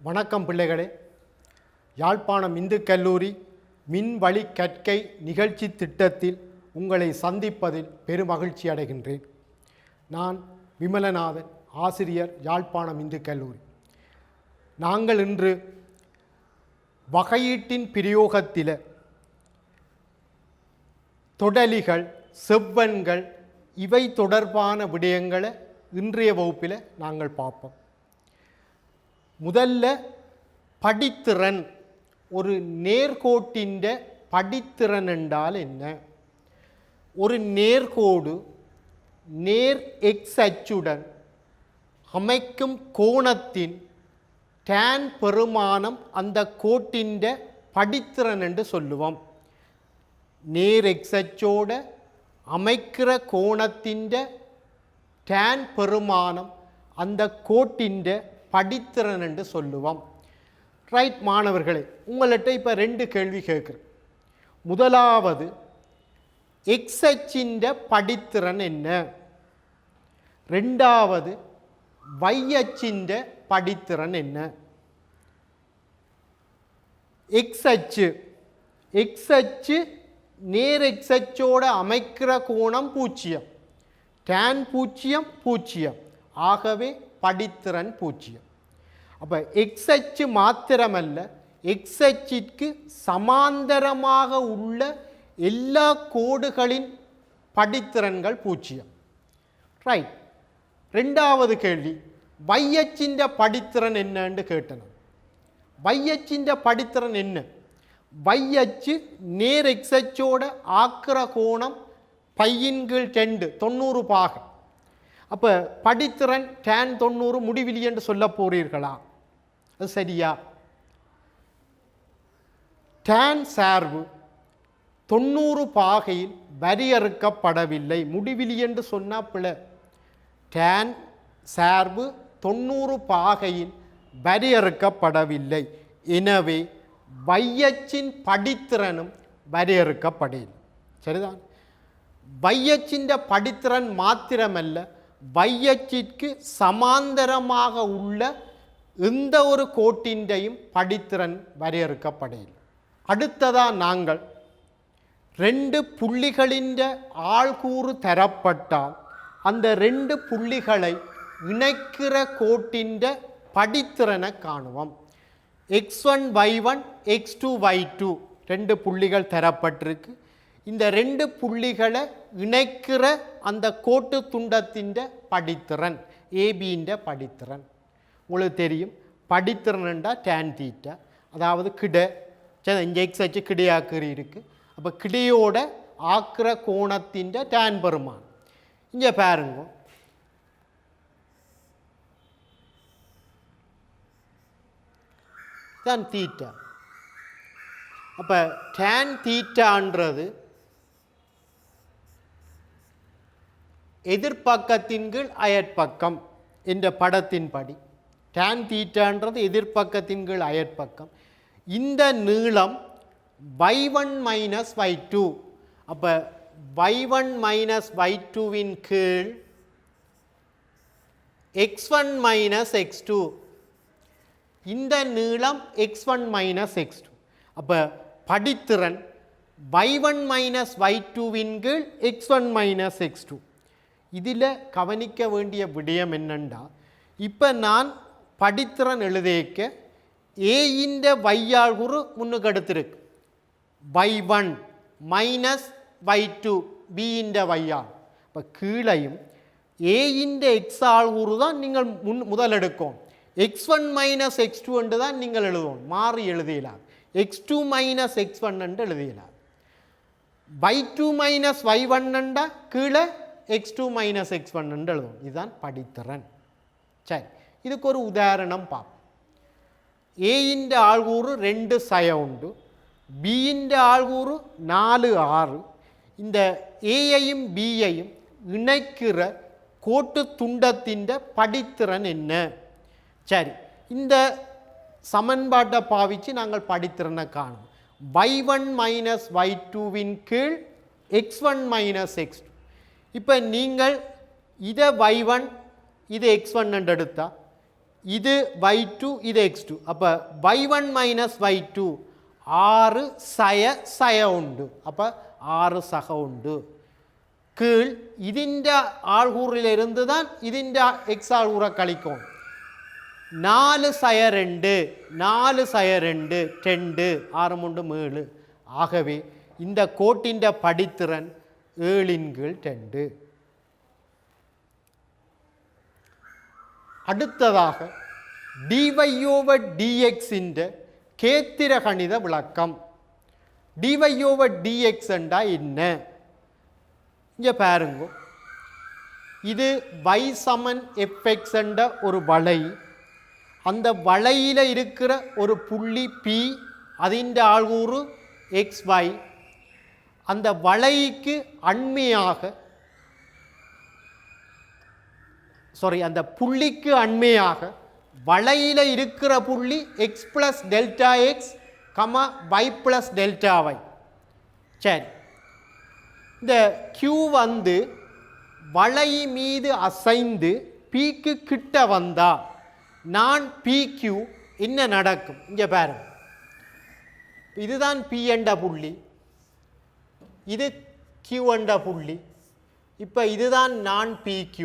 வணக்கம் பிள்ளைகளே. யாழ்ப்பாணம் இந்து கல்லூரி மின்வழி கற்கை நிகழ்ச்சி திட்டத்தில் உங்களை சந்திப்பதில் பெருமகிழ்ச்சி அடைகின்றேன். நான் விமலநாதன், ஆசிரியர், யாழ்ப்பாணம் இந்து கல்லூரி. நாங்கள் இன்று வகையீட்டின் பிரயோகத்தில் தொடலிகள், செவ்வன்கள் இவை தொடர்பான விடயங்களை இன்றைய வகுப்பில் நாங்கள் பார்ப்போம். முதல்ல படித்திறன், ஒரு நேர்கோட்டின் படித்திறன் என்றால் என்ன? ஒரு நேர்கோடு நேர் எக்ஸ் அச்சுடன் அமைக்கும் கோணத்தின் tan பெருமானம் அந்த கோட்டின் படித்திறன் என்று சொல்லுவோம். நேர் எக்ஸ் அச்சோட அமைக்கிற கோணத்தின் tan பெருமானம் அந்த கோட்டின் படித்திறன் என்று சொல்லுவோம். ரைட் மாணவர்களே, உங்கள்கிட்ட இப்போ 2 கேள்வி கேட்குறேன். முதலாவது, எக்ஸ் அச்சின் படித்திறன் என்ன? ரெண்டாவது, y அச்சின் படித்திறன் என்ன? எக்ஸ் அச்சு நேர் எக்ஸ் அச்சோட அமைக்கிற கோணம் 0, tan 0, ஆகவே படித்திறன் 0. அப்போ எக்ஸ் அச்சு மாத்திரமல்ல, எக்ஸ் அச்சிற்கு சமாந்தரமாக உள்ள எல்லா கோடுகளின் படித்திறன்கள் 0. ரைட். ரெண்டாவது கேள்வி, y அச்சின் படித்திறன் என்னன்னு கேட்டேன். y அச்சின் படித்திறன் என்ன? y அச்சு நேர் எக்ஸ் அச்சோட ஆக்கிற கோணம் π/2 90 பாகம். அப்போ படித்திறன் tan 90 முடிவிலி என்று சொல்ல போறீர்களா? அது சரியா? tan சார்பு 90 பாகையில் வரையறுக்கப்படவில்லை. முடிவிலி என்று சொன்னால் பிழை. tan சார்பு 90 பாகையில் வரையறுக்கப்படவில்லை. எனவே y அச்சின் படித்திறனும் வரையறுக்கப்படவில்லை. சரிதான்? y அச்சின் படித்திறன் மாத்திரமல்ல, y அச்சிற்கு சமாந்தரமாக உள்ள எந்த ஒரு கோட்டின்றையும் படித்திறன் வரையறுக்கப்படவில்லை. அடுத்ததாக நாங்கள் 2 புள்ளிகளின் ஆள்கூறு தரப்பட்டால் அந்த 2 புள்ளிகளை இணைக்கிற கோட்டின் படித்திறனை காணுவோம். x1 y1 x2 y2 2 புள்ளிகள் தரப்பட்டிருக்கு. இந்த 2 புள்ளிகளை இணைக்கிற அந்த கோட்டு துண்டத்தின் படித்திறன் ஏபியின் படித்திறன் உங்களுக்கு தெரியும். படித்திறன் என்றால் tan θ, அதாவது கிடை. இங்கே எக்ஸ் அச்சு கிடையாக்குறி இருக்குது. அப்போ கிடையோட ஆக்கிற கோணத்தின் tan பெருமானம். இங்கே பாருங்க, தான் தீட்டா. அப்போ tan θன்றது எதிர்பக்கத்தின் கீழ் அயற்பக்கம் என்ற படத்தின்படி tan θன்றது எதிர்பக்கத்தின் கீழ் அயற்பக்கம். இந்த நீளம் y1 மைனஸ் y2. அப்போ y1 மைனஸ் y2வின் கீழ் x1 மைனஸ் x2. இந்த நீளம் x1 மைனஸ் x2. அப்போ படித்திறன் y1 மைனஸ் y2வின் கீழ் x1 மைனஸ் x2. இதில் கவனிக்க வேண்டிய விடயம் என்னென்னா, இப்போ நான் படித்திறன் எழுதிக்க ஏயின் வையாள்குறு முன்னுக்கு எடுத்திருக்கு. y1 மைனஸ் y2 பியின் வையாள். இப்போ கீழையும் ஏயின் எக்ஸ் ஆள்குறு தான் நீங்கள் முதல் எடுக்கும். x1 மைனஸ் x2 என்று தான் நீங்கள் எழுதணும். மாறி எழுதியலாம். x2 மைனஸ் x1 என்று எழுதியலாம். y2 மைனஸ் y1 என்றா கீழே x2 மைனஸ் x1 என்று எழுதணும். இதுதான் படித்திறன். சரி, இதுக்கு ஒரு உதாரணம் பார்ப்போம். ஏயின் ஆள்கூறு 2 சய உண்டு, பியின் ஆள்கூறு 4 6. இந்த ஏயையும் பியையும் இணைக்கிற கோட்டு துண்டத்தின் படித்திறன் என்ன? சரி, இந்த சமன்பாட்டை பாவிச்சு நாங்கள் படித்திறனை காணும். y1 மைனஸ் y2வின் கீழ் x1 மைனஸ் x2. இப்போ நீங்கள் இதை y1 இது x1 என்று எடுத்தால் இது y2 இது x2 அப்போ y1 மைனஸ் y2 6 சய உண்டு அப்போ 6 சக உண்டு கீழ் ഇതിൻ്റെ ആൾകൂറിലിருந்து தான் ഇതിൻ്റെ x ആൾകൂറെ கழிக்கும் 4 சய 2 4 சய 2 2 6 3 7 ஆகவே இந்த கோட்டின் படித்திறன் 7/2 அடுத்ததாக dy over dx இன் கேத்திர கணித விளக்கம் dy over dx என்றா என்ன இங்கே பாருங்க இது y சமன் fx என்ற ஒரு வளை அந்த வளையில் இருக்கிற ஒரு புள்ளி P அதின் ஆள்கூறு xy அந்த வளைக்கு அண்மையாக அந்த புள்ளிக்கு அண்மையாக வளையில் இருக்கிற புள்ளி x plus delta x, y plus delta y. சரி இந்த Q வந்து வளை மீது அசைந்து Pக்கு கிட்ட வந்தா நான் PQ என்ன நடக்கும் இங்கே பாருங்க இதுதான் P என்ற புள்ளி இது Q என்ற புள்ளி இப்போ இதுதான் நான் PQ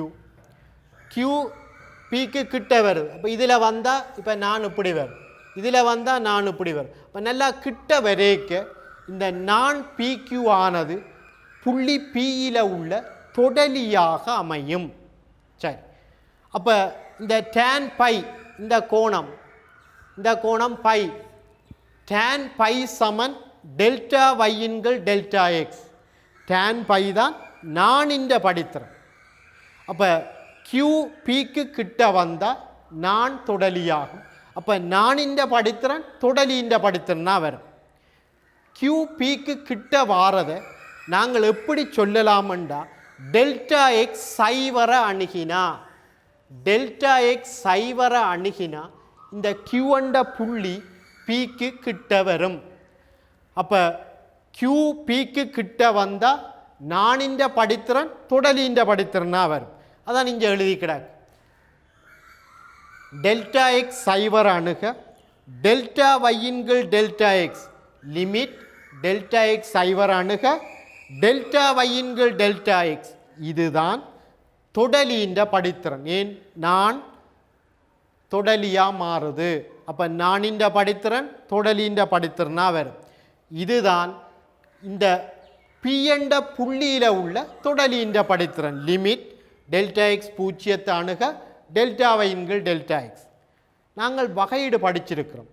Q Pக்கு கிட்ட வருது அப்போ இதில் வந்தால் இப்போ நான் இப்படி வரும் இதில் வந்தால் நான் இப்படி வரும் இப்போ நல்லா கிட்ட வரைக்க இந்த நான் PQ ஆனது புள்ளி Pயில் உள்ள தொடலியாக அமையும் சரி அப்போ இந்த tan பை இந்த கோணம் பை tan பை சமன் டெல்டா வையின்கள் டெல்டா எக்ஸ் tan பை தான் நான் இந்த படித்திறன் அப்போ Q Pக்கு கிட்ட வந்தால் நான் தொடலியாகும் அப்போ நான் இந்த படித்திறன் தொடலி இந்த படித்திறனா வரும் Q Pக்கு கிட்ட வாரதை நாங்கள் எப்படி சொல்லலாம்டா டெல்டா எக்ஸ் சைவர அணுகினா டெல்டா எக்ஸ் சைவர அணுகினா இந்த Q என்ற புள்ளி Pக்கு கிட்ட வரும் அப்போ Q Pக்கு கிட்ட வந்தால் நான் இந்த படித்திறன் தொடலி இந்த படித்திறனா வரும் அதான் இங்கே எழுதி கிடக்கு டெல்டா எக்ஸ் சைவர் அணுக டெல்டா வையின்கள் delta x limit delta x cipher அணுக டெல்டா வையின்கள் டெல்டா எக்ஸ் இதுதான் தொடலியின் படித்திறன் ஏன் நான் தொடலியாக மாறுது அப்போ நானின் படித்திறன் தொடலியின் படித்திறனா வரும் இதுதான் இந்த P என்ற புள்ளியில் உள்ள தொடலியின் படித்திறன் லிமிட் டெல்டா எக்ஸ் பூஜ்ஜியத்தை அணுக டெல்டா வையின்கள் டெல்டா எக்ஸ் நாங்கள் வகையீடு படிச்சிருக்கிறோம்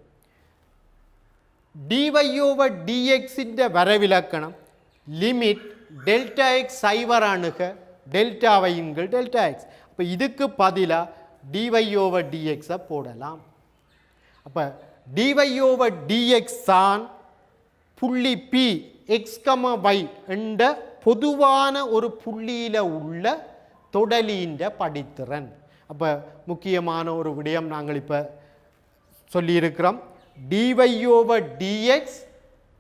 dy over dx இன் வரவிலக்கணம் லிமிட் டெல்டா எக்ஸ் சைவர் அணுக டெல்டா வையின்கள் டெல்டா எக்ஸ் அப்போ இதுக்கு பதிலாக dy over dx போடலாம் அப்போ dy over dx தான் புள்ளி P x, y என்ற பொதுவான ஒரு புள்ளியில் உள்ள தொடலியின் படித்திறன் அப்போ முக்கியமான ஒரு விடயம் நாங்கள் இப்போ சொல்லியிருக்கிறோம் dy over dx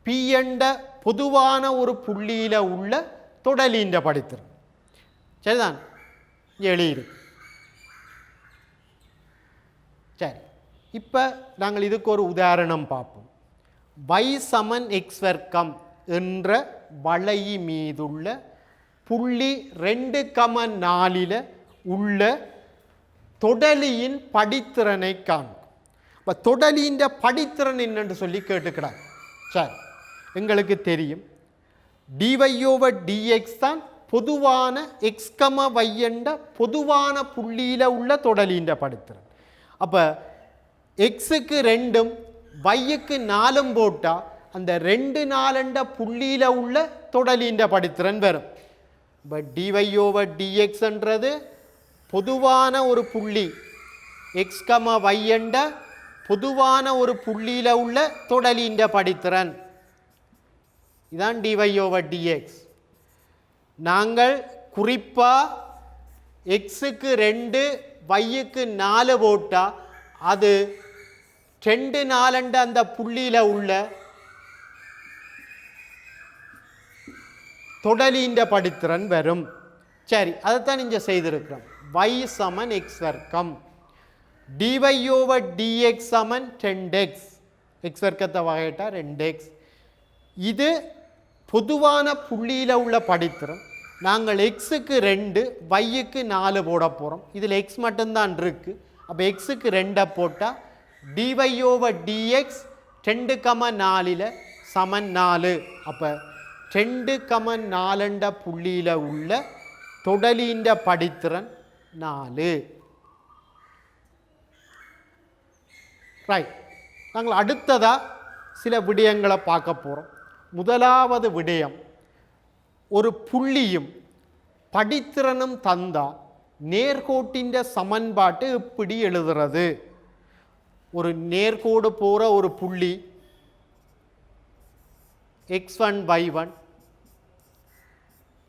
P என்ற பொதுவான ஒரு புள்ளியில் உள்ள தொடலியின் படித்திறன் சரிதான் எழுதியிருக்கு சரி இப்போ நாங்கள் இதுக்கு ஒரு உதாரணம் பார்ப்போம் y சமன் x வர்க்கம் என்ற வளை மீதுள்ள புள்ளி 2,4 உள்ள தொடலியின் படித்திறனை காணும் இப்போ தொடலியின் படித்திறன் என்னென்று சொல்லி கேட்டுக்கிறார் சரி எங்களுக்கு தெரியும் dy over dx தான் பொதுவான x, y என்ற பொதுவான புள்ளியில் உள்ள தொடலியின் படித்திறன் அப்போ எக்ஸுக்கு 2 yக்கு 4 போட்டால் அந்த 2, 4 என்ற புள்ளியில் உள்ள தொடலியின் படித்திறன் வரும் இப்போ dy over dx என்றது பொதுவான ஒரு புள்ளி x, y என்ற பொதுவான ஒரு புள்ளியில் உள்ள தொடலியின் படித்திறன் இதான் dy over dx நாங்கள் குறிப்பாக எக்ஸுக்கு 2 yக்கு 4 போட்டால் அது 2, 4 என்ற அந்த புள்ளியில் உள்ள தொடலியின் படித்திறன் வரும் சரி அதைத்தான் இங்கே செய்திருக்கிறோம் y சமன் x வர்க்கம் dy over dx சமன் 10x x வர்க்கத்தை வகையிட்டா 2x. இது பொதுவான புள்ளியில் உள்ள படித்திறன். நாங்கள் எக்ஸுக்கு 2 yக்கு 4 போட போகிறோம். இதில் x மட்டும்தான் இருக்குது. அப்போ எக்ஸுக்கு 2 போட்டால் dy over dx 2,4 சமன் 4. அப்போ 2,4 புள்ளியில் உள்ள தொடலியின் படித்திறன் 4. ரைட். நாங்கள் அடுத்ததாக சில விடயங்களை பார்க்க போகிறோம். முதலாவது விடயம், ஒரு புள்ளியும் படித்திறனும் தந்தா நேர்கோட்டின் சமன்பாட்டு எப்படி எழுதுறது? ஒரு நேர்கோடு போகிற ஒரு புள்ளி x1 y1,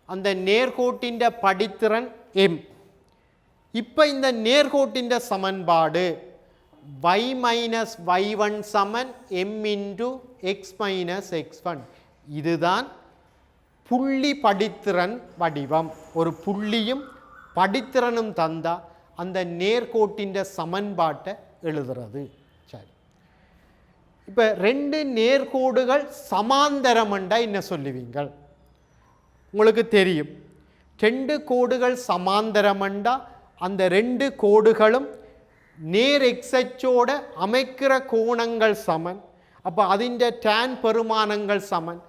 அந்த நேர்கோட்டின் படித்திறன் m. இப்போ இந்த நேர்கோட்டின் சமன்பாடு y minus y1 சமன் m into x minus x1. இதுதான் புள்ளி படித்திறன் வடிவம். ஒரு புள்ளியும் படித்திறனும் தந்தா அந்த நேர்கோட்டின் சமன்பாட்டை எழுதுறது. சரி, இப்போ 2 நேர்கோடுகள் சமாந்தரமண்டா என்ன சொல்லுவீங்கள்? உங்களுக்கு தெரியும், 2 கோடுகள் சமாந்தரமண்டா அந்த 2 கோடுகளும் நேர் எக்ஸச்சோட அமைக்கிற கோணங்கள் சமன். அப்போ அதிൻ്റെ tan பெருமானங்கள் சமன்.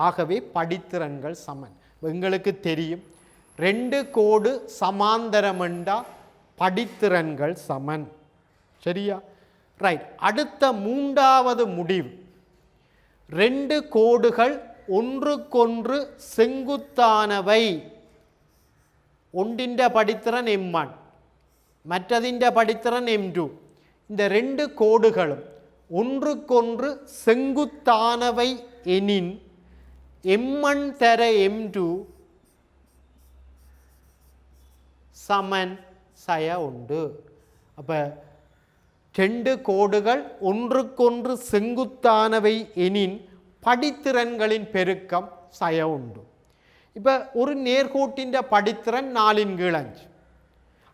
ஆகவே படித்திறன்கள் சமன். எங்களுக்கு தெரியும் 2 கோடு சமாந்தரமண்டா படித்திறன்கள் சமன். சரியா? ரைட். அடுத்த மூன்றாவது முடிவு, 2 கோடுகள் ஒன்றுக்கொன்று செங்குத்தானவை. ஒன்றின் படித்திறன் m1, மற்றதின் படித்திறன் m2. இந்த 2 கோடுகளும் ஒன்றுக்கொன்று செங்குத்தானவை எனின் m1 தர m2 சமன் சய உண்டு. அப்போ 2 கோடுகள் ஒன்றுக்கொன்று செங்குத்தானவை எனின் படித்திறன்களின் பெருக்கம் சய உண்டு. இப்போ ஒரு நேர்கோட்டின் படித்திறன் 4/5.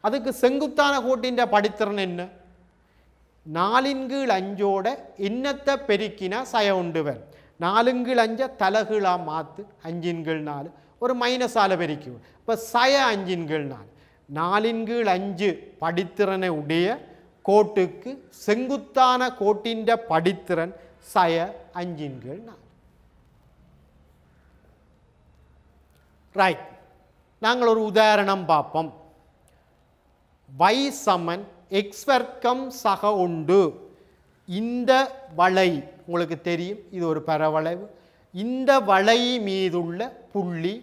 அதுக்கு செங்குத்தான கோட்டின் படித்திறன் என்ன? 4/5ஓட என்னத்தை பெருக்கினா சய உண்டு வரும். 4/5 தலைகீழாக மாற்று, 5/4 ஒரு மைனஸால் பெருக்கி. இப்போ சய 5/4. 4/5 படித்திறனை உடைய கோட்டுக்கு செங்குத்தான கோட்டின் படித்திறன் சய 5/4. ரைட். நாங்கள் ஒரு உதாரணம் பார்ப்போம். y சமன் x வர்க்கம் சக உண்டு. இந்த வளை உங்களுக்கு தெரியும், இது ஒரு பரவளைவு. இந்த வளை மீதுள்ள புள்ளி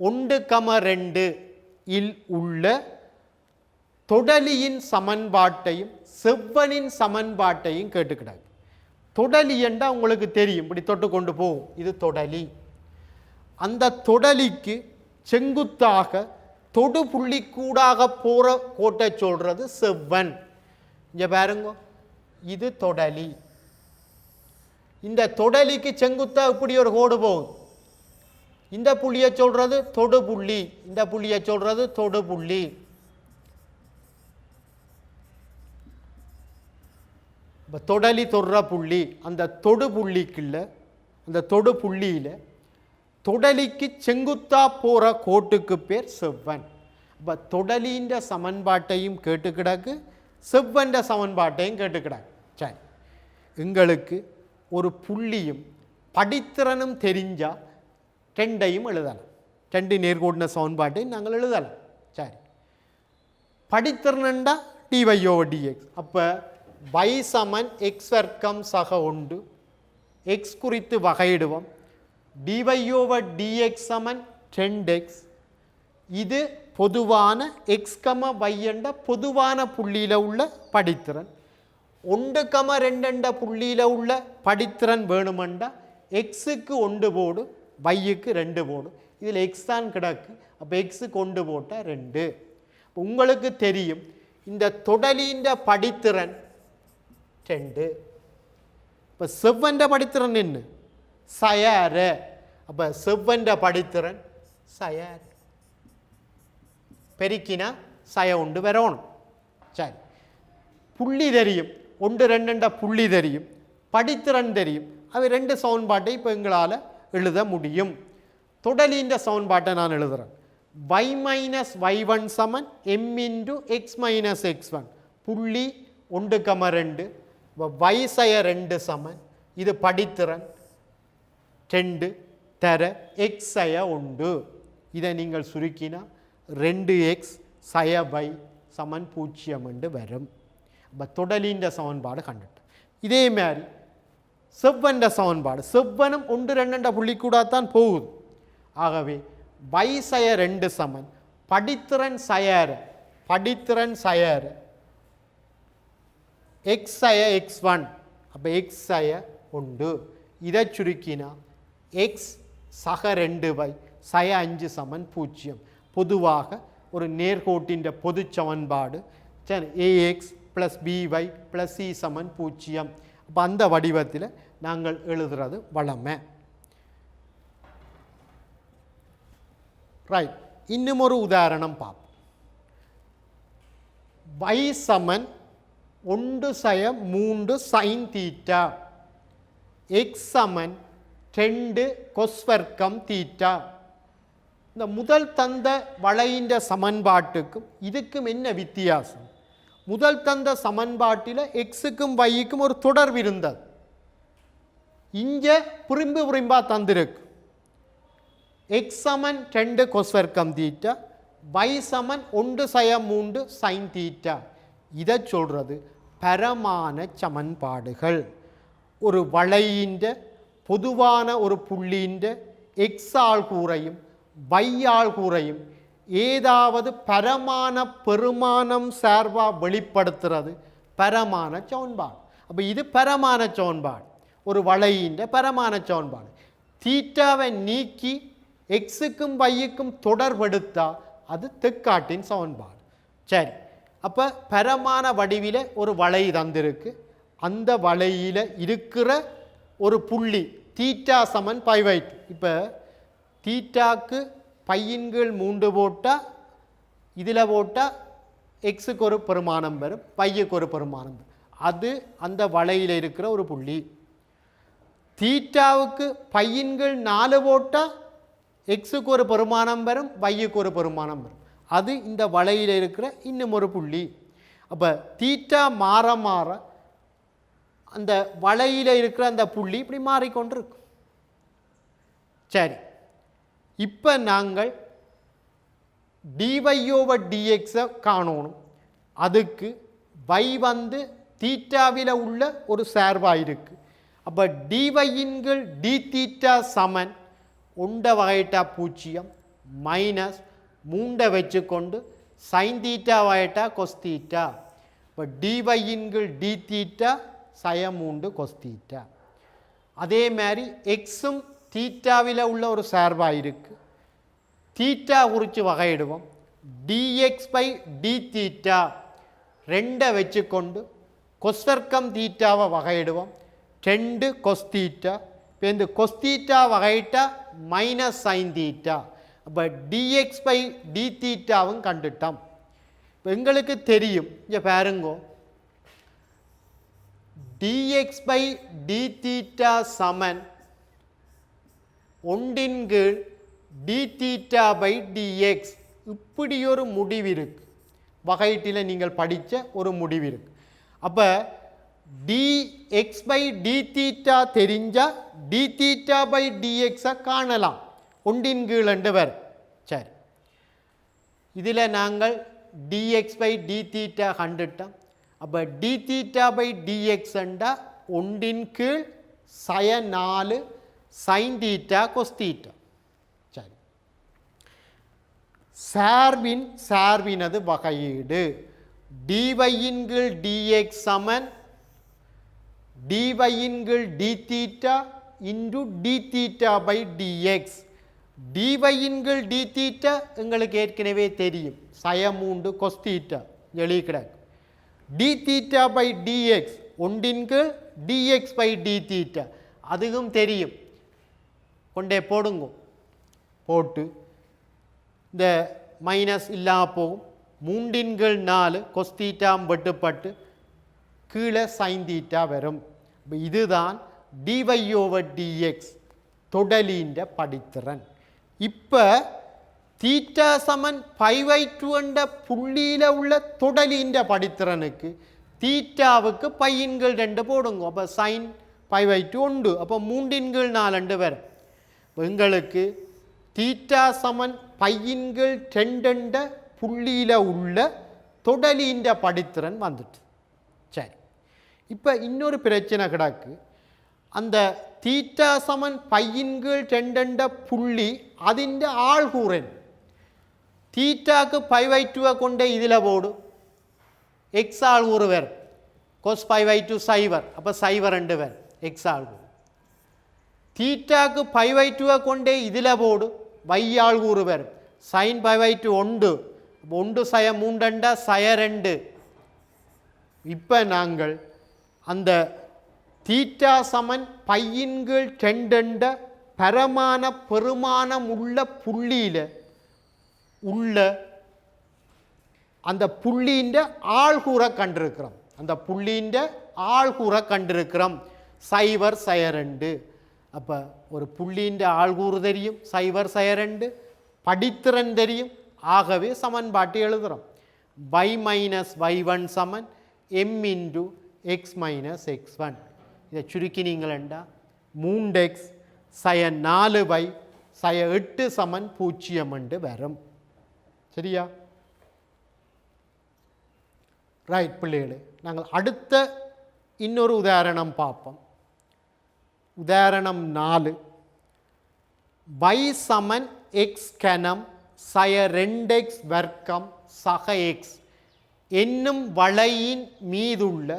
1,2 இல் உள்ள தொடலியின் சமன்பாட்டையும் செவ்வனின் சமன்பாட்டையும் கேட்டுக்கிடாது. தொடலி என்றால் உங்களுக்கு தெரியும், இப்படி தொட்டு கொண்டு போகும். இது தொடலி. அந்த தொடலிக்கு செங்குத்தாக தொடு புள்ளி கூடாக போகிற கோட்டை சொல்கிறது செவ்வன். இங்கே பாருங்க, இது தொடலி. இந்த தொடலிக்கு செங்குத்தாக இப்படி ஒரு கோடு போகுது. இந்த புள்ளியை சொல்கிறது தொடு புள்ளி, இந்த புள்ளியை சொல்கிறது தொடு புள்ளி. இப்போ தொடலி தொடுற புள்ளி, அந்த தொடு புள்ளிக்குள்ள, அந்த தொடு புள்ளியில் தொடலிக்கு செங்குத்தா போகிற கோட்டுக்கு பேர் செவ்வன். இப்போ தொடலின் சமன்பாட்டையும் கேட்டுக்கிடக்கு, செவ்வன் சமன்பாட்டையும் கேட்டுக்கிடக்கு. சரி, எங்களுக்கு ஒரு புள்ளியும் படித்திறனும் தெரிஞ்சால் 2ஐயும் எழுதலாம். 2 நேர்கோட்டின சமன்பாட்டையும் நாங்கள் எழுதலாம். சரி, படித்திறனண்டா dy over dx. அப்போ y சமன் x வர்க்கம் சக உண்டு. x குறித்து வகையிடுவோம். dy over dx சமன் 10x. இது பொதுவான x, y என்ற பொதுவான புள்ளியில் உள்ள படித்திறன். 1,2 புள்ளியில் உள்ள படித்திறன் வேணுமெண்டா எக்ஸுக்கு 1 போடு, yக்கு 2 போடு. இதில் x தான் கிடக்கு. அப்போ எக்ஸுக்கு 1 போட்டால் 2. உங்களுக்கு தெரியும் இந்த தொடலின் படித்திறன் 2. இப்போ செவ்வன் படித்திறன் என்ன? சயார. அப்போ செவ்வன் படித்திறன் சயார. பெருக்கினா சய உண்டு வரணும். சரி, புள்ளி தெரியும், 1 2 புள்ளி தெரியும், படித்திறன் தெரியும். அவை 2 சமன்பாட்டை இப்போ எங்களால் எழுத முடியும். தொடலின் சமன்பாட்டை நான் எழுதுகிறேன். y மைனஸ் y1 சமன் m into X minus x1 புள்ளி 1,2 y சய 2 சமன் இது படித்திறன் 2 தர x சய 1. இதை நீங்கள் சுருக்கினா 2x சய y சமன் 0 என்று வரும். அப்போ தொடலின் சமன்பாடு கண்டுட்டு இதே மாதிரி செவ்வன் சமன்பாடு செவ்வனும் 1 2 புள்ளி கூட தான் போகுது. ஆகவே y சய 2 சமன் படித்திறன் சயர் x சய x1 அப்போ x சய 1. இதை சுருக்கினா x சக 2y சய 5 சமன் 0. பொதுவாக ஒரு நேர்கோட்டின் பொது சமன்பாடு ax plus by plus c சமன் 0. அப்போ அந்த வடிவத்தில் நாங்கள் எழுதுறது வளமை. ரைட், இன்னும் ஒரு உதாரணம் பார்ப்போம். y சமன் 1 சய 3 சைன் தீட்டா x சமன் 2 கொஸ் வர்க்கம் தீட்டா. இந்த முதல் தந்த வளையின் சமன்பாட்டுக்கும் இதுக்கும் என்ன வித்தியாசம்? முதல் தந்த சமன்பாட்டில் எக்ஸுக்கும் வைக்கும் ஒரு தொடர்பு இருந்தது. இங்கே புரிம்பா தந்திருக்கு. எக்ஸ் சமன் 2 கொஸ் வர்க்கம் தீட்டா, y சமன் 1 சய 3 சைன் தீட்டா. இதை சொல்கிறது பரமான சமன்பாடுகள். ஒரு வளையின் பொதுவான ஒரு புள்ளியின் எக்ஸ் ஆள் கூறையும் y ஆள் கூறையும் ஏதாவது பரமான பெருமானம் சார்பா வெளிப்படுத்துறது பரமான சமன்பாடு. அப்போ இது பரமான சமன்பாடு, ஒரு வளையின் பரமான சமன்பாடு. தீட்டாவை நீக்கி எக்ஸுக்கும் வைக்கும் தொடர்பெடுத்தா அது தெக்காட்டின் சமன்பாடு. சரி, அப்போ பரமான வடிவில் ஒரு வளை தந்திருக்கு. அந்த வளையில் இருக்கிற ஒரு புள்ளி தீட்டா சமன் π/2. இப்போ தீட்டாக்கு பையின்கள் 3 போட்டால் இதில் போட்டால் எக்ஸுக்கு ஒரு பெருமானம் வரும், பையுக்கு ஒரு பெருமானம் வரும். அது அந்த வளையில் இருக்கிற ஒரு புள்ளி. தீட்டாவுக்கு பையின்கள் 4 போட்டால் எக்ஸுக்கு ஒரு பெருமானம் வரும், வையுக்கு ஒரு பெருமானம் வரும். அது இந்த வளையில் இருக்கிற இன்னும் ஒரு புள்ளி. அப்போ தீட்டா மாற மாற அந்த வளையில் இருக்கிற அந்த புள்ளி இப்படி மாறிக்கொண்டிருக்கும். சரி, இப்போ நாங்கள் dy/dx காணணும். அதுக்கு y வந்து தீட்டாவில் உள்ள ஒரு சார்பாக இருக்குது. அப்போ dy/d தீட்டா சமன் 1 வகையிட்டா 0 மைனஸ் 3 வச்சுக்கொண்டு சைன் தீட்டா வகையிட்டா கொஸ் தீட்டா. இப்போ dy/d தீட்டா சய 3 கொஸ் தீட்டா. அதே மாதிரி எக்ஸும் தீட்டாவில் உள்ள ஒரு சார்பாக இருக்குது. தீட்டா குறித்து வகையிடுவோம். dx/d தீட்டா 2 வச்சுக்கொண்டு கொஸ் வர்க்கம் தீட்டாவை வகையிடுவோம். 2 கொஸ் தீட்டா. இப்போ இந்த கொஸ் தீட்டா வகையிட்டா மைனஸ் சைன் தீட்டா. அப்போ dx/d தீட்டாவும் கண்டுட்டோம். இப்போ எங்களுக்கு தெரியும், இங்கே பாருங்கோ, dx/d தீட்டா சமன் 1 d θ/dx. இப்படி ஒரு முடிவு இருக்கு. வகையீட்டில் நீங்கள் படித்த ஒரு முடிவு இருக்கு. அப்போ dx/d தீட்டா தெரிஞ்சால் d θ/dx காணலாம். 1 வரும். சரி, இதில் நாங்கள் dx/d தீட்டா கண்டுட்டோம். அப்போ d θ/dx என்றால் 1 சய 4 சைன் தீட்டா கொஸ் தீட்டா. சரி, சார்பினது வகையீடு dy/dx சமன் dy/d theta into d θ/dx. dy/d theta எங்களுக்கு ஏற்கனவே தெரியும், சய 3 கொஸ் தீட்டா எழுதி கிடக்கு. d θ/dx 1 dx/d தீட்டா அதுவும் தெரியும். கொண்டே போடுங்க. போட்டு இந்த மைனஸ் இல்லாமல் போகும். 3 4 கொஸ் தீட்டாம் வெட்டுப்பட்டு கீழே சைன் தீட்டா வரும். இதுதான் dy/dx தொடலின்ற படித்திறன். இப்போ தீட்டா சமன் π/2 என்ற புள்ளியில் உள்ள தொடலின்ற படித்திறனுக்கு தீட்டாவுக்கு π/2 போடுங்க. அப்போ சைன் π/2 உண்டு. அப்போ 3/4 வரும். எங்களுக்கு தீட்டா சமன் π/2 என்ற புள்ளியில் உள்ள தொடலின்ற படித்திறன் வந்துட்டு. சரி, இப்போ இன்னொரு பிரச்சனை கிடக்கு. அந்த தீட்டா சமன் π/2 என்ற புள்ளி அதிൻ്റെ ஆள்கூறன் தீட்டாக்கு π/2 கொண்டே இதில் போடு எக்ஸ் ஆள்கூறு வேறு கொஸ் π/2 சைவர். அப்போ சைவர் 2 வேறு எக்ஸ் ஆள்கூறு. தீட்டாக்கு π/2 கொண்டே இதில் போடு y ஆள்கூறு வேறு சைன் π/2 1 1 சய 3 சய 2. இப்போ நாங்கள் அந்த தீட்டா சமன் π/2 என்ற பரமான பெருமானம் உள்ள புள்ளியில் உள்ள அந்த புள்ளின்ற ஆள்கூறை கண்டிருக்கிறோம். அந்த புள்ளின்ற ஆள்கூறை கண்டிருக்கிறோம் சைவர் சய 2. அப்போ ஒரு புள்ளின்ற ஆள்கூறு தெரியும், சைவர் சய 2 படித்திறன் தெரியும். ஆகவே சமன்பாட்டை எழுதுகிறோம். y-y1 சமன் m × x - x1. இதை சுருக்கி நீங்களா 3x சய 4y சய 8 சமன் 0 என்று வரும். சரியா? ரைட் பிள்ளைகளே, நாங்கள் அடுத்த இன்னொரு உதாரணம் பார்ப்போம். உதாரணம் 4. y சமன் x கனம் சய 2x வர்க்கம் சக x என்னும் வளையின் மீதுள்ள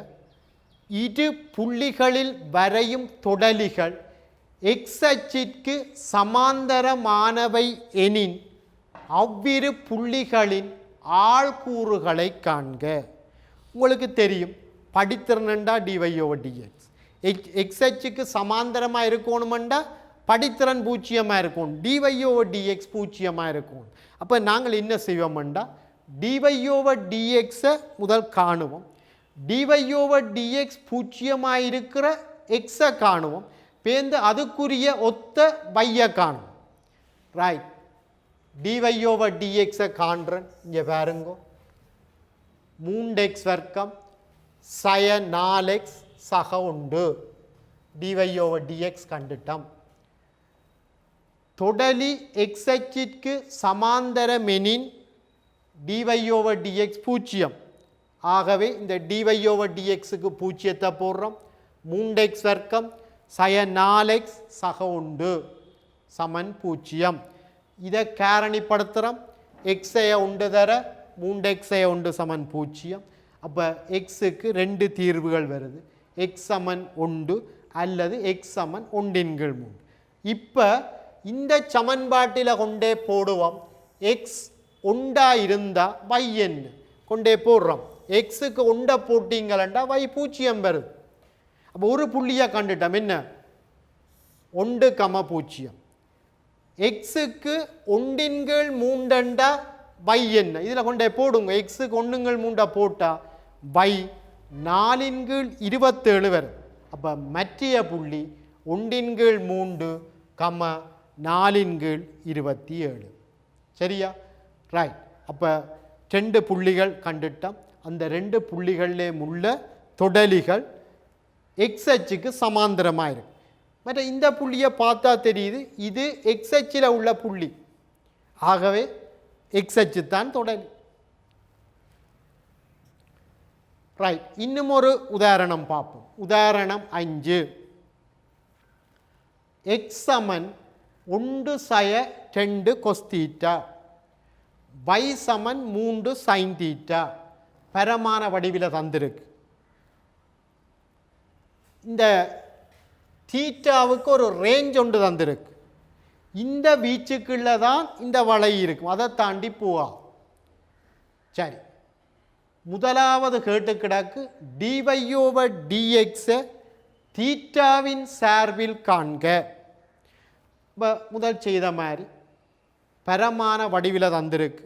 இரு புள்ளிகளில் வரையும் தொடலிகள் x அச்சிற்கு சமாந்தரமானவை எனின் அவ்விரு புள்ளிகளின் ஆள்கூறுகளை காண்க. உங்களுக்கு தெரியும் படித்திறனண்டா dy/dx. எக்ஸ் அச்சுக்கு சமாந்தரமாக இருக்கணுமெண்டா படித்திறன் 0 இருக்கும், dy/dx 0 இருக்கும். அப்போ நாங்கள் என்ன செய்வோம்டா dy/dx முதல் காணுவோம். dy/dx 0 இருக்கிற எக்ஸை காணுவோம். பேருந்து அதுக்குரிய ஒத்த y காணும். Right, dy/dx காண்றேன். இங்கே பாருங்க 3x வர்க்கம் சய 4x சக 1 dy/dx கண்டுட்டோம். தொடலி x அச்சிற்கு சமாந்தரமெனின் dy/dx 0. ஆகவே இந்த dy/dxக்கு 0 போடுறோம். 3x வர்க்கம் சய 4x சக 1 சமன் 0. இதை காரணிப்படுத்துகிறோம். எக்ஸைய 1 தர 3x 1 சமன் 0. அப்போ எக்ஸுக்கு 2 தீர்வுகள் வருது. எக்ஸ் சமன் 1 அல்லது எக்ஸ் சமன் 1/3. இப்போ இந்த சமன்பாட்டில் கொண்டே போடுவோம். எக்ஸ் 1 இருந்தால் y என்ன கொண்டே போடுறோம். எக்ஸுக்கு 1 போட்டிங்களா y 0 வருது. அப்போ ஒரு புள்ளியை கண்டுட்டோம். என்ன 1, 0. எக்ஸுக்கு 1/3 y என்ன இதில் கொண்டே போடுங்க. எக்ஸுக்கு 1/3 போட்டால் y 4/27 வரும். அப்போ மற்றைய புள்ளி 1/3, 4/27. சரியா? ரைட். அப்போ 2 புள்ளிகள் கண்டுட்டோம். அந்த 2 புள்ளிகளிலே உள்ள தொடலிகள் எக்ஸ் அச்சுக்கு சமாந்தரமாக இருக்கு. மற்ற இந்த புள்ளியை பார்த்தா தெரியுது இது எக்ஸ் அச்சில் உள்ள புள்ளி. ஆகவே எக்ஸ் அச்சு தான் தொடலி. ரைட், இன்னும் ஒரு உதாரணம் பார்ப்போம். உதாரணம் 5. எக்ஸ் சமன் 1 சய 2 கொஸ் தீட்டா y சமன் 3 சைன் தீட்டா பரமான வடிவில் தந்திருக்கு. இந்த தீட்டாவுக்கு ஒரு ரேஞ்ச் ஒன்று தந்திருக்கு. இந்த வீச்சுக்குள்ள தான் இந்த வளை இருக்கும், அதை தாண்டி போவா. சரி, முதலாவது கேட்டு கிடக்கு dy/dx தீட்டாவின் சார்பில் காண்க. இப்போ முதல் செய்த மாதிரி பரமான வடிவில் தந்திருக்கு.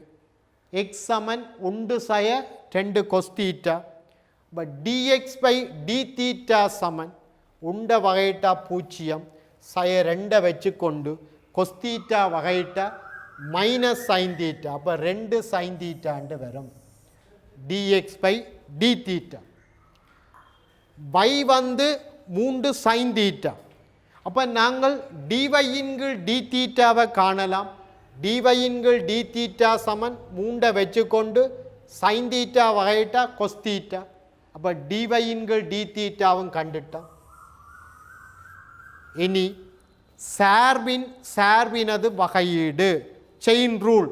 எக்ஸ் சமன் 1 சய 2 கொஸ் தீட்டா இப்போ dx பை d தீட்டா சமன் உண்ட வகையிட்டா 0 சய 2 வச்சு கொண்டு கொஸ் தீட்டா வகையிட்டா மைனஸ் சைன் தீட்டா அப்போ 2 சைன் தீட்டாண்டு வரும் dx by d theta y வந்து 3 சைன் தீட்டா அப்போ நாங்கள் dy இன்கீழ் d தீட்டாவை காணலாம் dy இன்கீழ் d தீட்டா சமன் 3 வச்சு கொண்டு சைன் தீட்டா வகையிட்டா கொஸ் தீட்டா அப்போ dy இன்கீழ் d தீட்டாவும் கண்டுட்டோம் இனி சார்பினது வகையீடு செயின் ரூல்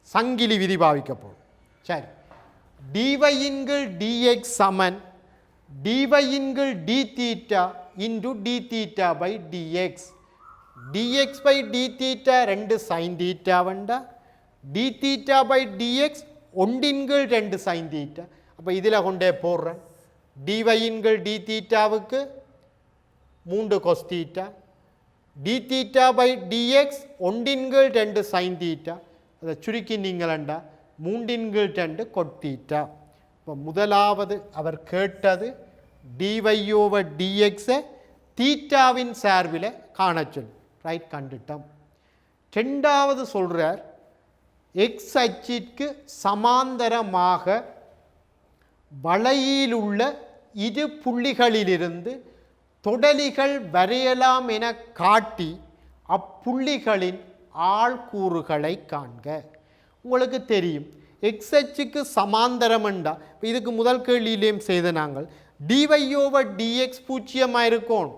சங்கிலி விதி பாவிக்கப்படும் சரி dy இன்கீழ் dx சமன் dy இன்கீழ் d theta into d theta by dx dx by d theta 2 sine theta வண்டா d தீட்டா பை dx ஒன்றின்கீழ் 2 சைன் தீட்டா அப்போ இதில் கொண்டே போடுறேன் dy இன்கீழ் d தீட்டாவுக்கு 3 cos theta d theta by dx ஒன்றின்கீழ் 2 சைன் தீட்டா அதை சுருக்கி நீங்களண்டா 3 2 கொட் தீட்டா இப்போ முதலாவது அவர் கேட்டது dy ஓவர் dx தீட்டாவின் சார்பில் காணச்சொல் ரைட் கண்டுட்டோம் ரெண்டாவது சொல்கிறார் x அச்சிற்கு சமாந்தரமாக வளையில் உள்ள இரு புள்ளிகளிலிருந்து தொடலிகள் வரையலாம் என காட்டி அப்புள்ளிகளின் ஆள்கூறுகளை காண்க உங்களுக்கு தெரியும் எக்ஸ் அச்சுக்கு சமாந்தரம்ண்டா இப்போ இதுக்கு முதல் கேள்வியிலேயும் செய்த நாங்கள் dy ஓவர் dx பூஜ்ஜியமாக இருக்கும்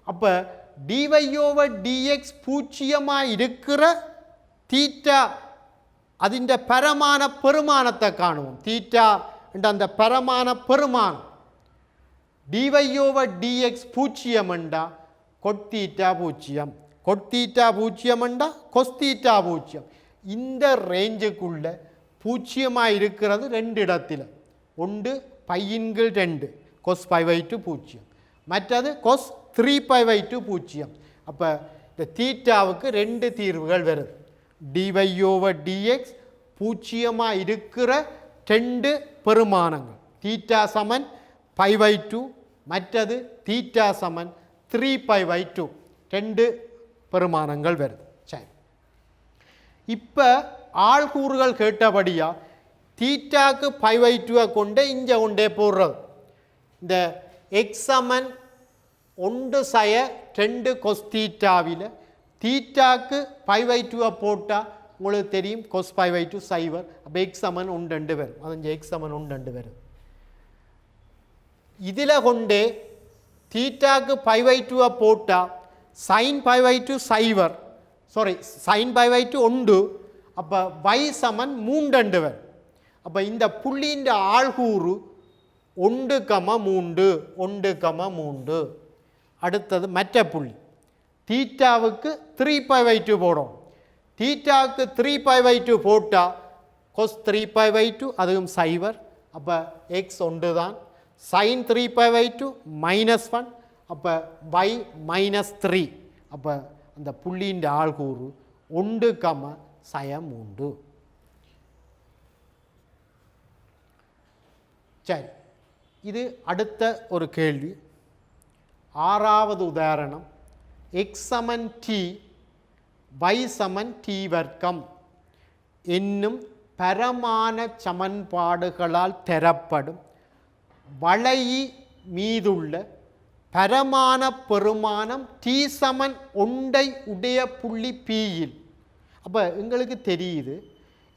அப்போ dy ஓவர் dx பூஜ்ஜியமாக இருக்கிற தீட்டா அதிൻ്റെ பரமான பெருமானத்தை காணுவோம் தீட்டா என்ற அந்த பரமான பெருமானம் dy ஓவர் dx பூஜ்ஜியம்ண்டா கொத்தீட்டா பூஜ்ஜியம் கொத்தீட்டா பூஜ்ஜியம்ண்டா கொஸ்தீட்டா பூஜ்ஜியம் இந்த ரேஞ்சுக்குள்ள பூஜ்ஜியமாக இருக்கிறது 2 இடத்துல ஒன்று பையின்கள் 2 கொஸ் பை பை 2 பூஜ்ஜியம் மற்றது கொஸ் 3 பை பை 2 பூஜ்ஜியம் அப்போ இந்த தீட்டாவுக்கு 2 தீர்வுகள் வருது dy ஓவர் dx பூஜ்ஜியமாக இருக்கிற 2 பெருமானங்கள் தீட்டா சமன் பை பை 2 மற்றது தீட்டா சமன் 3 பை பை 2 2 பெருமானங்கள் வருது சரி இப்போ ஆள்கூறுகள் கேட்டபடியா தீட்டாக்கு பை பை 2 கொண்டே இங்கே கொண்டே போடுறது இந்த எக்ஸ் சமன் 1 சய 2 கொஸ் தீட்டாவில் தீட்டாக்கு பை பை 2 போட்டால் உங்களுக்கு தெரியும் கொஸ் பை பை 2 சைவர் அப்போ எக்ஸ் சமன் 1 2 வரும் அது எக்ஸ் சமன் 1 2 வரும் இதில் கொண்டே தீட்டாக்கு பை பை 2 போட்டால் சைன் பை பை 2 சைவர் சாரி சைன் பை பை 2 1 அப்போ y சமன் 3 2 வரும் அப்போ இந்த புள்ளியின் ஆள்கூறு 1 3 1 3 அடுத்தது மற்ற புள்ளி தீட்டாவுக்கு 3 பை பை 2 போடும் தீட்டாவுக்கு 3 பை பை 2 போட்டால் கொஸ் 3 பை பை 2 அதுவும் சைவர் அப்போ எக்ஸ் 1 தான் சைன் 3 பை பை 2 -1 அப்போ y -3 அப்போ அந்த புள்ளியின் ஆள்கூறு 1 3 சரி இது அடுத்த ஒரு கேள்வி ஆறாவது உதாரணம் எக்ஸ் சமன் t y சமன் t வர்க்கம் என்னும் பரமான சமன்பாடுகளால் தரப்படும் வளையி மீதுள்ள பரமான பெருமானம் t சமன் 1 உடைய புள்ளி Pயில் அப்போ எங்களுக்கு தெரியுது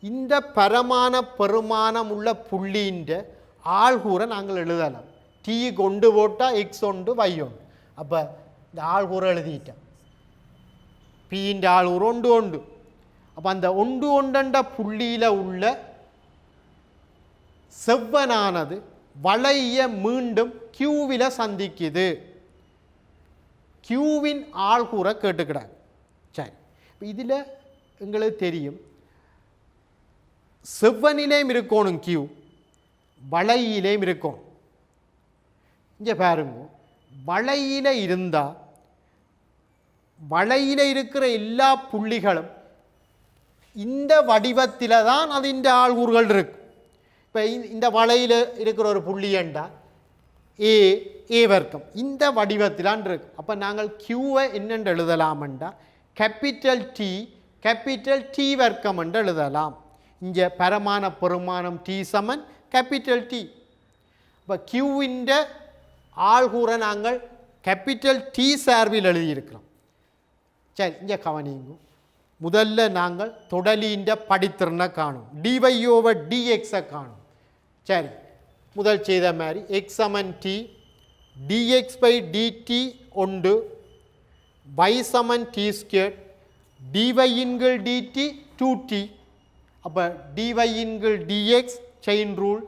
இந்த பரமான பெருமானம் உள்ள புள்ளின்ற ஆள்கூரை நாங்கள் எழுதலாம் t கொண்டு போட்டால் எக்ஸ் 1 y 1 அப்போ இந்த ஆள்கூரை எழுதிட்டோம் Pன்ற ஆள்கூறு 1 1 அப்போ அந்த 1 1 புள்ளியில் உள்ள செவ்வனானது வளைய மீண்டும் கியூவில் சந்திக்குது கியூவின் ஆள்கூரை கேட்டுக்கிறாங்க சரி இதில் எங்களுக்கு தெரியும் செவ்வனிலேயும் இருக்கணும் கியூ வளையிலேயும் இருக்கும் இங்கே பாருங்க வளையில இருந்தால் வளையில இருக்கிற எல்லா புள்ளிகளும் இந்த வடிவத்தில் தான் அதிൻ്റെ ஆள்கூறுகள் இருக்கு இப்போ இந்த வளையில் இருக்கிற ஒரு புள்ளி என்றா ஏ வர்க்கம் இந்த வடிவத்திலான் இருக்கு. அப்போ நாங்கள் கியூவை என்னென்று எழுதலாம்டா கேபிட்டல் டி வர்க்கம் என்று எழுதலாம். இங்கே பரமான பெருமானம் டி சமன் கேபிட்டல் டி. இப்போ கியூவின் ஆள்கூரை நாங்கள் கேபிட்டல் டி சார்பில் எழுதியிருக்கிறோம். சரி, இங்கே கவனிங்க. முதல்ல நாங்கள் தொடலியின் படித்திறனை காணும், dy/dx காணும். சரி, முதல் செய்த மாதிரி x சமன் t dx/dt ஒன்று y சமன் t², dy dt 2t. அப்போ dy/dx chain rule,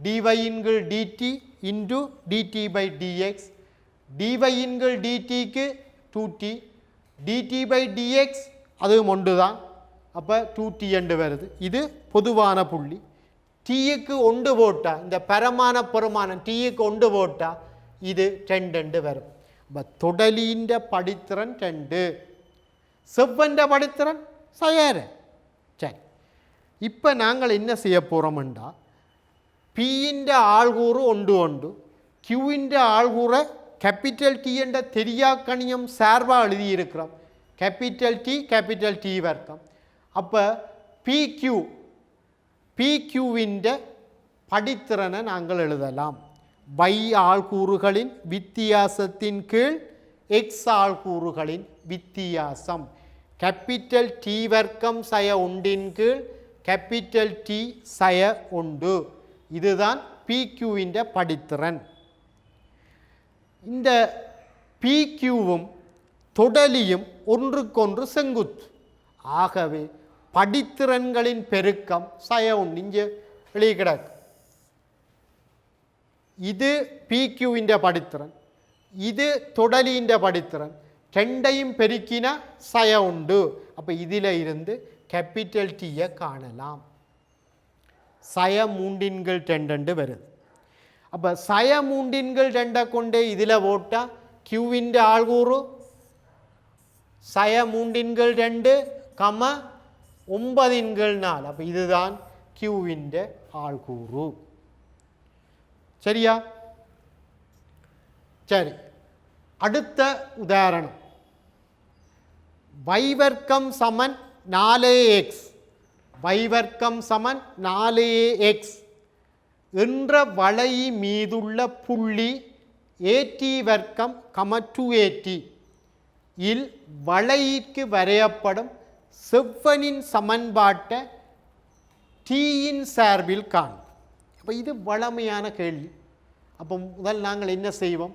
dy/dt into dt/dx, dy/dtக்கு 2t, dt/dx அதுவும் ஒன்று தான். அப்போ 2t என்று வருது. இது பொதுவான புள்ளி. டீக்கு ஒன்று போட்டால் இந்த பரமான பெருமானம் டீக்கு ஒன்று போட்டால் இது 2 வரும். அப்போ தொடலின்ற படித்திறன் 2, செவ்வன்ற படித்திறன் சயர. சரி, இப்போ நாங்கள் என்ன செய்ய போகிறோம்டா பின்ற ஆள்கூறு ஒன்று கியூவின்ற ஆள்கூரை கேபிட்டல் டி என்ற தெரியாக்கணியம் சார்பாக எழுதியிருக்கிறோம். கேபிட்டல் டி வர்க்கம். அப்போ பிக்யூவின் படித்திறனை நாங்கள் எழுதலாம். y ஆள்கூறுகளின் வித்தியாசத்தின் கீழ் x ஆள்கூறுகளின் வித்தியாசம். கேபிட்டல் டி வர்க்கம் சய ஒன்றின் கீழ் கேபிட்டல் டி சய ஒன்று. இதுதான் பிக்யூவின் படித்திறன். இந்த பிக்யூவும் தொடலியும் ஒன்றுக்கொன்று செங்குத்து. ஆகவே படித்திறன்களின் பெருக்கம் சய ஒன்று இங்கே வெளியே கிடக்கு. இது பிக்யூவின் படித்திறன், இது தொடலியின் படித்திறன். ரெண்டையும் பெருக்கினா சய உண்டு. அப்போ இதில் இருந்து கேபிட்டல் டீயை காணலாம். சய 3/2 வருது. அப்போ சய 3/2 கொண்டே இதில் போட்டால் கியூவின் ஆள்கூறு சய 3/2 கம 9/4. அப்போ இதுதான் கியூவின் ஆள்கூறு. சரியா? சரி, அடுத்த உதாரணம் y வர்க்கம் சமன் 4x, y வர்க்கம் சமன் 4x என்ற வளை மீதுள்ள புள்ளி at வர்க்கம் 2at இல் வளையிற்கு வரையப்படும் செவ்வனின் சமன்பாட்டை டீயின் சார்பில் காணும். அப்போ இது வளமையான கேள்வி. அப்போ முதல் நாங்கள் என்ன செய்வோம்?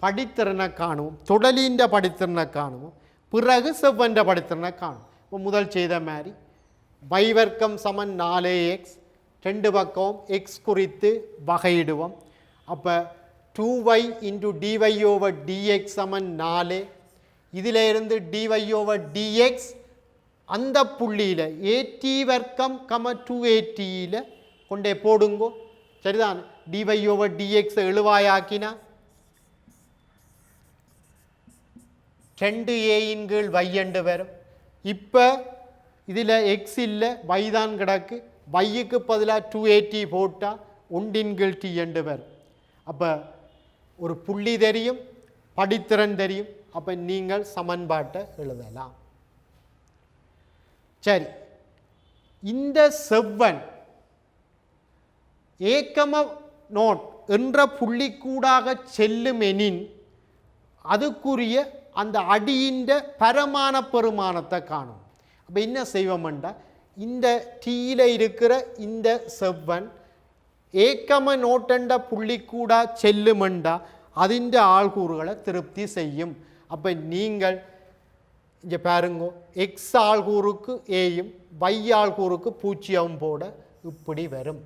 படித்திறனை காணுவோம், தொடலின்ற படித்திறனை காணுவோம், பிறகு செவ்வன்ற படித்திறனை காணும். இப்போ முதல் செய்த மாதிரி y வர்க்கம் சமன் 4x, ரெண்டு பக்கம் x குறித்து வகையிடுவோம். அப்போ 2y இன்டு dy/dx சமன் 4. இதில் இருந்து dy/dx அந்த புள்ளியில் at வர்க்கம் 2at கொண்டே போடுங்கோ. சரிதான்? dy/dx எழுவாயாக்கினா 2a/y என்று வரும். இப்போ இதில் x இல்லை, y தான் கிடக்கு. yக்கு பதிலாக 2at போட்டால் 1/t என்று வரும். அப்போ ஒரு புள்ளி தெரியும், படித்திறன் தெரியும். அப்போ நீங்கள் சமன்பாட்டை எழுதலாம். சரி, இந்த செவ்வன் ஏகம நோட் என்ற புள்ளிக்கூடாக செல்லும் எனின் அதுக்குரிய அந்த அடியின் பரமான பெருமானத்தை காணும். அப்போ என்ன செய்வோம்டா இந்த டீயில் இருக்கிற இந்த செவ்வன் ஏகம நோட்டண்ட புள்ளிக்கூடா செல்லுமெண்டா அதின் ஆள்கூறுகளை திருப்தி செய்யும். அப்போ நீங்கள் இங்கே பாருங்க, எக்ஸ் ஆள்கூறுக்கு ஏயும் y ஆள்கூறுக்கு 0 போட இப்படி வரும்.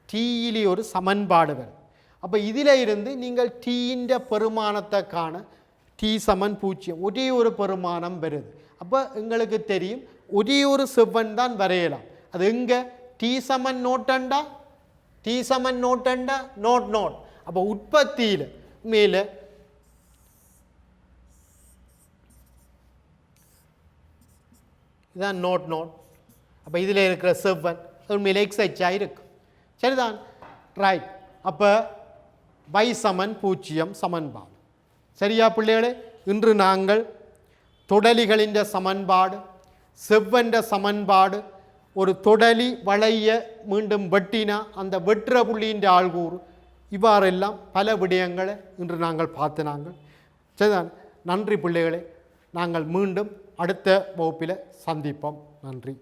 டீயிலே ஒரு சமன்பாடு வரும். அப்போ இதில் இருந்து நீங்கள் டீயின் பெருமானத்தை காண டி சமன் 0 ஒரே ஒரு பெருமானம் வருது. அப்போ எங்களுக்கு தெரியும் ஒரே ஒரு செவ்வன் தான் வரையலாம். அது எங்கே? டி சமன் நோட்டண்டா நோட். அப்போ உற்பத்தியில் மேலே இதான் நோட். அப்போ இதில் இருக்கிற செவ்வன் உண்மையில் எக்ஸ் அச்சாக இருக்கும். சரிதான், ரைட். அப்போ y சமன் 0 சமன்பாடு. சரியா பிள்ளைகளே? இன்று நாங்கள் தொடலிகளின் சமன்பாடு, செவ்வென்ற சமன்பாடு, ஒரு தொடலி வளைய மீண்டும் வெட்டினா அந்த வெட்டுற புள்ளியின் ஆள்கூறு, இவ்வாறெல்லாம் பல விடயங்களை இன்று நாங்கள் பார்த்து சரிதான். நன்றி பிள்ளைகளே. நாங்கள் மீண்டும் அடுத்த வகுப்பில் சந்திப்போம். நன்றி.